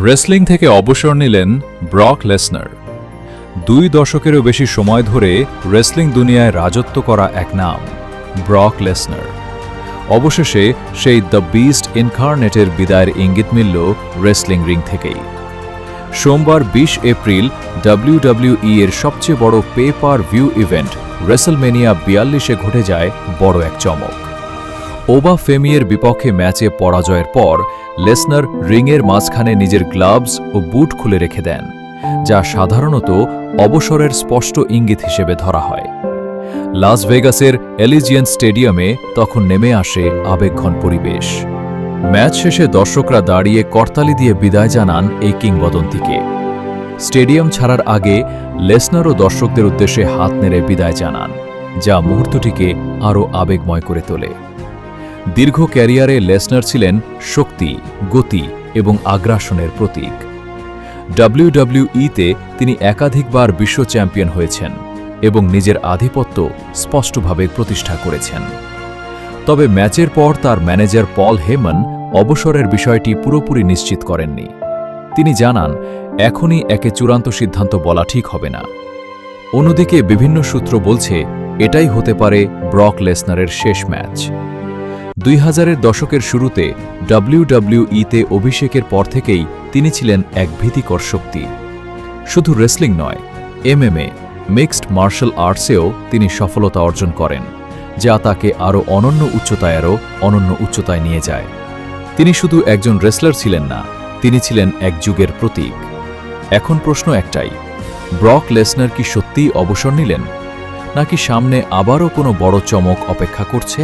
Wrestling থেকে অবসর নিলেন ব্রক লেসনার। 2 দশকেরও বেশি সময় ধরে রেসলিং দুনিয়ায় রাজত্ব করা এক নাম, ব্রক লেসনার। অবশেষে সেই দ্য বিস্ট ইনকার্নেটের বিদায়ের ইঙ্গিত মিলল রেসলিং রিং থেকেই। সোমবার 20 এপ্রিল WWE এর সবচেয়ে বড় pay per view event WrestleMania 42-এ ঘটে যায় বড় এক চমক। ওবা ফেমিয়ের বিপক্ষে ম্যাচে পরাজয়ের পর লেসনার রিংয়ের মাঝখানে নিজের গ্লাভস ও বুট খুলে রেখে দেন, যা সাধারণত অবসরের স্পষ্ট ইঙ্গিত হিসেবে ধরা হয়। লাস ভেগাসের এলিজিয়েন্ট স্টেডিয়ামে তখন নেমে আসে আবেগঘন পরিবেশ। ম্যাচ শেষে দর্শকরা দাঁড়িয়ে করতালি দিয়ে বিদায় জানান এই কিংবদন্তিকে। স্টেডিয়াম ছাড়ার আগে লেসনারও দর্শকদের উদ্দেশ্যে হাত নেড়ে বিদায় জানান, যা মুহূর্তটিকে আরও আবেগময় করে তোলে। দীর্ঘ ক্যারিয়ারে লেসনার ছিলেন শক্তি, গতি এবং আগ্রাসনের প্রতীক। WWE-তে তিনি একাধিকবার বিশ্ব চ্যাম্পিয়ন হয়েছেন এবং নিজের আধিপত্য স্পষ্টভাবে প্রতিষ্ঠা করেছেন। তবে ম্যাচের পর তার ম্যানেজার পল হেমন অবসরের বিষয়টি পুরোপুরি নিশ্চিত করেননি। তিনি জানান, এখনই একে চূড়ান্ত সিদ্ধান্ত বলা ঠিক হবে না। অন্যদিকে বিভিন্ন সূত্র বলছে এটাই হতে পারে ব্রক লেসনারের শেষ ম্যাচ। 2000-এর দশকের শুরুতে WWE-তে অভিষেকের পর থেকেই তিনি ছিলেন এক ভীতিকর শক্তি। শুধু রেসলিং নয়, MMA মিক্সড মার্শাল আর্টসেও তিনি সফলতা অর্জন করেন, যা তাকে আরও অনন্য উচ্চতায় নিয়ে যায়। তিনি শুধু একজন রেসলার ছিলেন না, তিনি ছিলেন এক যুগের প্রতীক। এখন প্রশ্ন একটাই, ব্রক লেসনার কি সত্যিই অবসর নিলেন, নাকি সামনে আবারও কোনো বড় চমক অপেক্ষা করছে?